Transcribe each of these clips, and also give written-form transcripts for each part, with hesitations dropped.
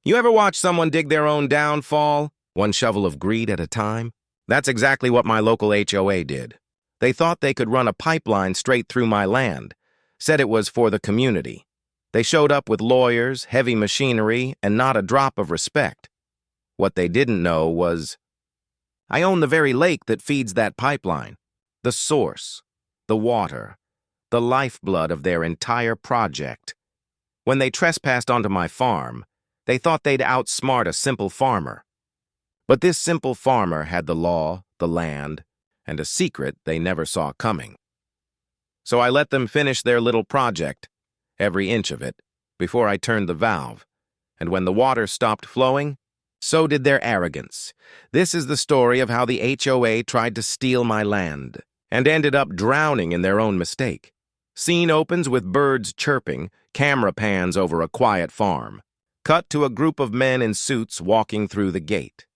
You ever watch someone dig their own downfall, one shovel of greed at a time? That's exactly what my local HOA did. They thought they could run a pipeline straight through my land, said it was for the community. They showed up with lawyers, heavy machinery, and not a drop of respect. What they didn't know was, I own the very lake that feeds that pipeline, the source, the water, the lifeblood of their entire project. When they trespassed onto my farm, they thought they'd outsmart a simple farmer. But this simple farmer had the law, the land, and a secret they never saw coming. So I let them finish their little project, every inch of it, before I turned the valve. And when the water stopped flowing, so did their arrogance. This is the story of how the HOA tried to steal my land and ended up drowning in their own mistake. Scene opens with birds chirping, camera pans over a quiet farm. Cut to a group of men in suits walking through the gate.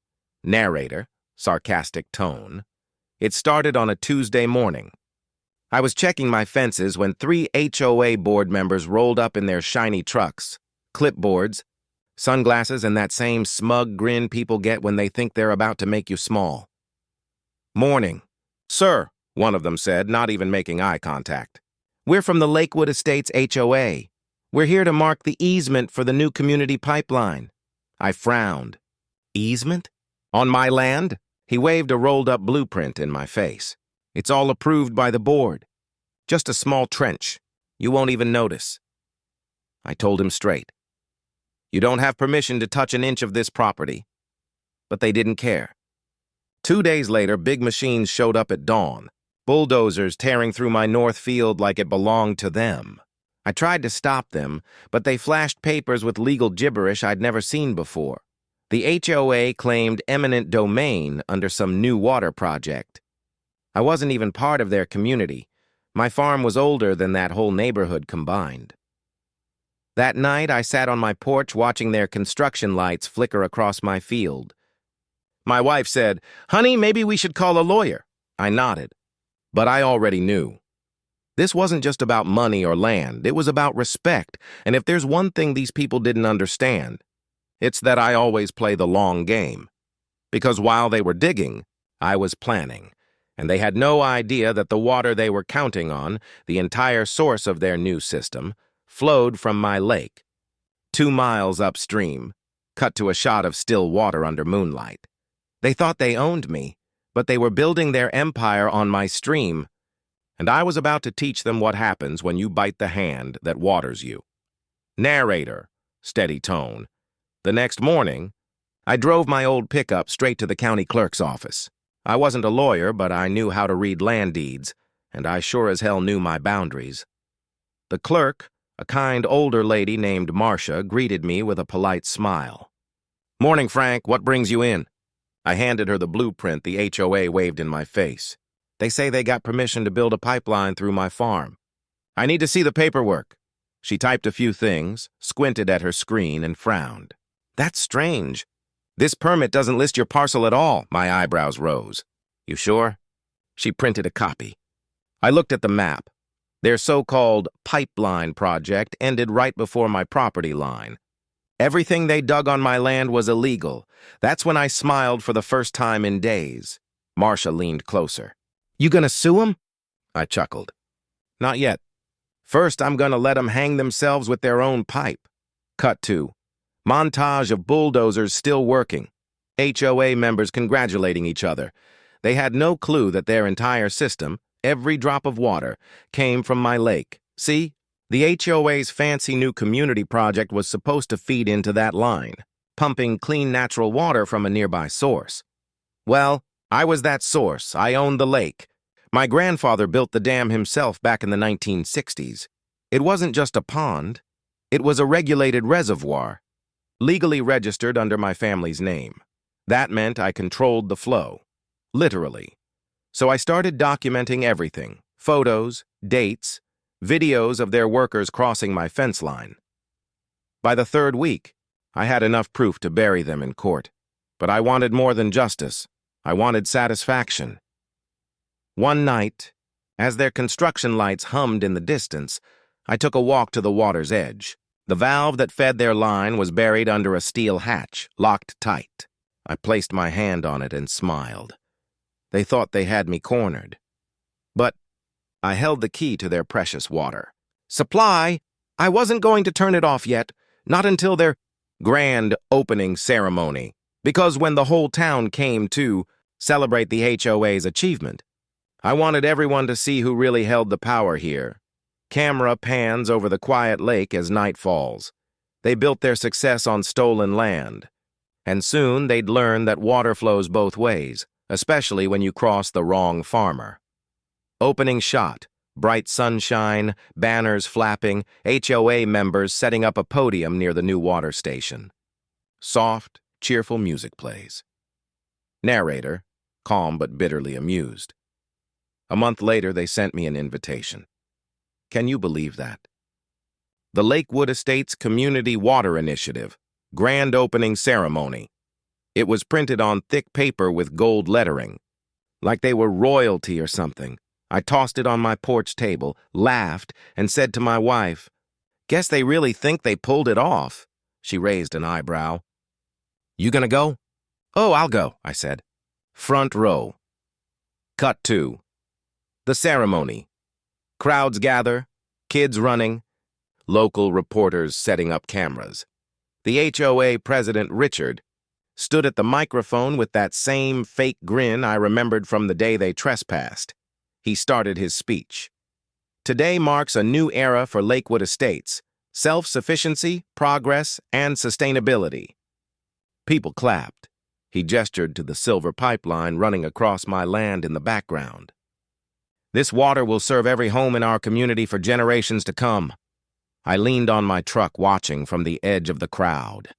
Narrator, sarcastic tone. It started on a Tuesday morning. I was checking my fences when 3 HOA board members rolled up in their shiny trucks, clipboards, sunglasses, and that same smug grin people get when they think they're about to make you small. Morning. Sir, one of them said, not even making eye contact. We're from the Lakewood Estates HOA. We're here to mark the easement for the new community pipeline. I frowned. Easement? On my land? He waved a rolled-up blueprint in my face. It's all approved by the board. Just a small trench. You won't even notice. I told him straight. You don't have permission to touch an inch of this property. But they didn't care. 2 days later, big machines showed up at dawn, bulldozers tearing through my north field like it belonged to them. I tried to stop them, but they flashed papers with legal gibberish I'd never seen before. The HOA claimed eminent domain under some new water project. I wasn't even part of their community. My farm was older than that whole neighborhood combined. That night, I sat on my porch watching their construction lights flicker across my field. My wife said, "Honey, maybe we should call a lawyer." I nodded. But I already knew. This wasn't just about money or land. It was about respect. And if there's one thing these people didn't understand, it's that I always play the long game. Because while they were digging, I was planning. And they had no idea that the water they were counting on, the entire source of their new system, flowed from my lake, 2 miles upstream, cut to a shot of still water under moonlight. They thought they owned me, but they were building their empire on my stream, and I was about to teach them what happens when you bite the hand that waters you. Narrator, steady tone. The next morning, I drove my old pickup straight to the county clerk's office. I wasn't a lawyer, but I knew how to read land deeds, and I sure as hell knew my boundaries. The clerk, a kind older lady named Marcia, greeted me with a polite smile. "Morning, Frank. What brings you in?" I handed her the blueprint the HOA waved in my face. "They say they got permission to build a pipeline through my farm. I need to see the paperwork." She typed a few things, squinted at her screen, and frowned. "That's strange. This permit doesn't list your parcel at all." My eyebrows rose. "You sure?" She printed a copy. I looked at the map. Their so-called pipeline project ended right before my property line. Everything they dug on my land was illegal. That's when I smiled for the first time in days. Marcia leaned closer. "You gonna sue 'em?" I chuckled. "Not yet. First, I'm gonna let 'em hang themselves with their own pipe." Cut to. Montage of bulldozers still working. HOA members congratulating each other. They had no clue that their entire system, every drop of water, came from my lake. See? The HOA's fancy new community project was supposed to feed into that line, pumping clean natural water from a nearby source. Well, I was that source. I owned the lake. My grandfather built the dam himself back in the 1960s. It wasn't just a pond. It was a regulated reservoir, legally registered under my family's name. That meant I controlled the flow, literally. So I started documenting everything, photos, dates, videos of their workers crossing my fence line. By the 3rd week, I had enough proof to bury them in court. But I wanted more than justice. I wanted satisfaction. One night, as their construction lights hummed in the distance, I took a walk to the water's edge. The valve that fed their line was buried under a steel hatch, locked tight. I placed my hand on it and smiled. They thought they had me cornered. But I held the key to their precious water. Supply! I wasn't going to turn it off yet, not until their grand opening ceremony, because when the whole town came to celebrate the HOA's achievement, I wanted everyone to see who really held the power here. Camera pans over the quiet lake as night falls. They built their success on stolen land. And soon they'd learn that water flows both ways, especially when you cross the wrong farmer. Opening shot, bright sunshine, banners flapping, HOA members setting up a podium near the new water station. Soft, cheerful music plays. Narrator, calm but bitterly amused. A month later, they sent me an invitation. Can you believe that? The Lakewood Estates Community Water Initiative, grand opening ceremony. It was printed on thick paper with gold lettering, like they were royalty or something. I tossed it on my porch table, laughed, and said to my wife, "Guess they really think they pulled it off." She raised an eyebrow. "You gonna go?" "Oh, I'll go," I said. Front row. Cut 2. The ceremony. Crowds gather, kids running, local reporters setting up cameras. The HOA president, Richard, stood at the microphone with that same fake grin I remembered from the day they trespassed. He started his speech. Today marks a new era for Lakewood Estates: self-sufficiency, progress, and sustainability. People clapped. He gestured to the silver pipeline running across my land in the background. "This water will serve every home in our community for generations to come." I leaned on my truck, watching from the edge of the crowd.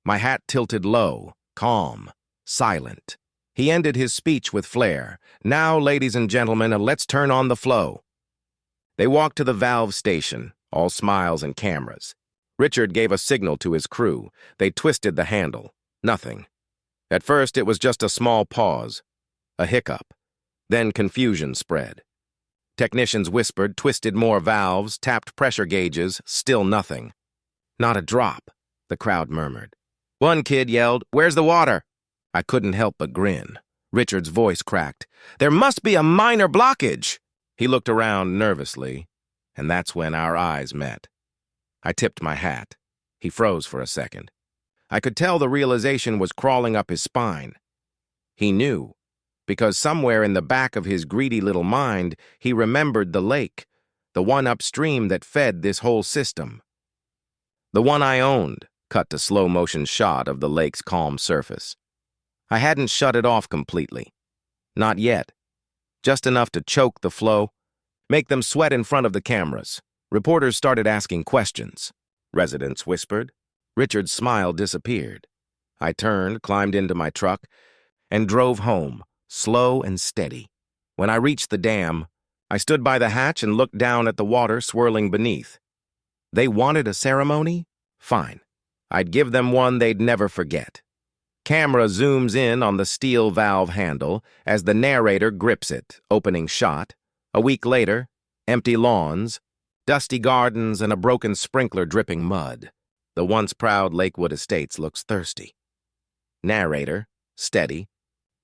My hat tilted low, calm, silent. He ended his speech with flair. "Now, ladies and gentlemen, let's turn on the flow." They walked to the valve station, all smiles and cameras. Richard gave a signal to his crew. They twisted the handle. Nothing. At first, it was just a small pause, a hiccup. Then confusion spread. Technicians whispered, twisted more valves, tapped pressure gauges, still nothing. "Not a drop," the crowd murmured. One kid yelled, "Where's the water?" I couldn't help but grin. Richard's voice cracked. "There must be a minor blockage." He looked around nervously, and that's when our eyes met. I tipped my hat. He froze for a second. I could tell the realization was crawling up his spine. He knew, because somewhere in the back of his greedy little mind, he remembered the lake, the one upstream that fed this whole system. The one I owned, cut to slow-motion shot of the lake's calm surface. I hadn't shut it off completely. Not yet. Just enough to choke the flow, make them sweat in front of the cameras. Reporters started asking questions. Residents whispered. Richard's smile disappeared. I turned, climbed into my truck, and drove home, slow and steady. When I reached the dam, I stood by the hatch and looked down at the water swirling beneath. They wanted a ceremony? Fine. I'd give them one they'd never forget. Camera zooms in on the steel valve handle as the narrator grips it, opening shot. A week later, empty lawns, dusty gardens, and a broken sprinkler dripping mud. The once proud Lakewood Estates looks thirsty. Narrator, steady,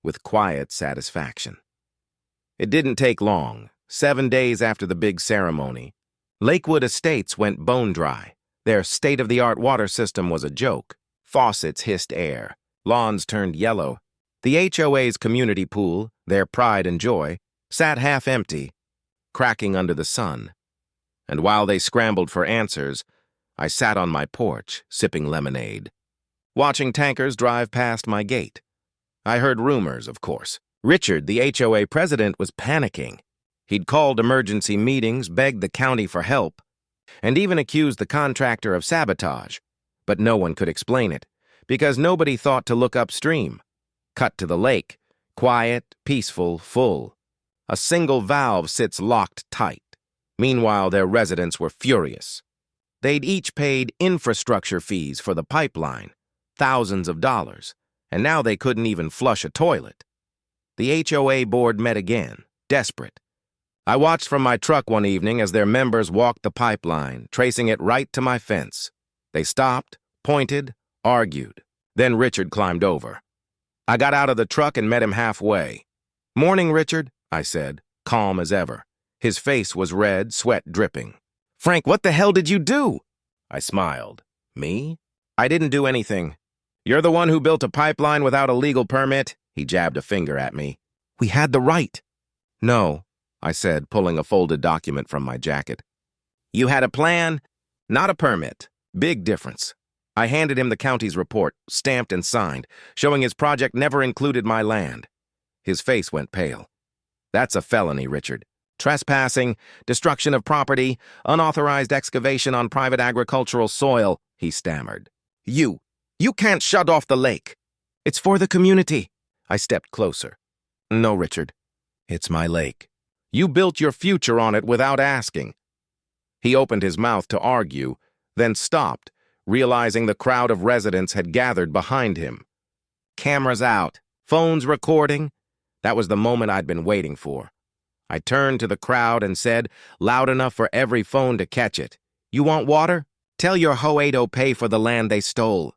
with quiet satisfaction. It didn't take long. 7 days after the big ceremony, Lakewood Estates went bone dry. Their state-of-the-art water system was a joke. Faucets hissed air. Lawns turned yellow. The HOA's community pool, their pride and joy, sat half empty, cracking under the sun. And while they scrambled for answers, I sat on my porch, sipping lemonade, watching tankers drive past my gate. I heard rumors, of course. Richard, the HOA president, was panicking. He'd called emergency meetings, begged the county for help, and even accused the contractor of sabotage. But no one could explain it, because nobody thought to look upstream. Cut to the lake, quiet, peaceful, full. A single valve sits locked tight. Meanwhile, their residents were furious. They'd each paid infrastructure fees for the pipeline, thousands of dollars, and now they couldn't even flush a toilet. The HOA board met again, desperate. I watched from my truck one evening as their members walked the pipeline, tracing it right to my fence. They stopped, pointed, argued. Then Richard climbed over. I got out of the truck and met him halfway. "Morning, Richard," I said, calm as ever. His face was red, sweat dripping. "Frank, what the hell did you do?" I smiled. "Me? I didn't do anything. You're the one who built a pipeline without a legal permit?" He jabbed a finger at me. "We had the right." "No," I said, pulling a folded document from my jacket. "You had a plan, not a permit. Big difference." I handed him the county's report, stamped and signed, showing his project never included my land. His face went pale. "That's a felony, Richard. Trespassing, destruction of property, unauthorized excavation on private agricultural soil," he stammered. You can't shut off the lake." "It's for the community." I stepped closer. "No, Richard. It's my lake. You built your future on it without asking." He opened his mouth to argue, then stopped, realizing the crowd of residents had gathered behind him. Cameras out, phones recording. That was the moment I'd been waiting for. I turned to the crowd and said, loud enough for every phone to catch it, "You want water? Tell your HOA to pay for the land they stole."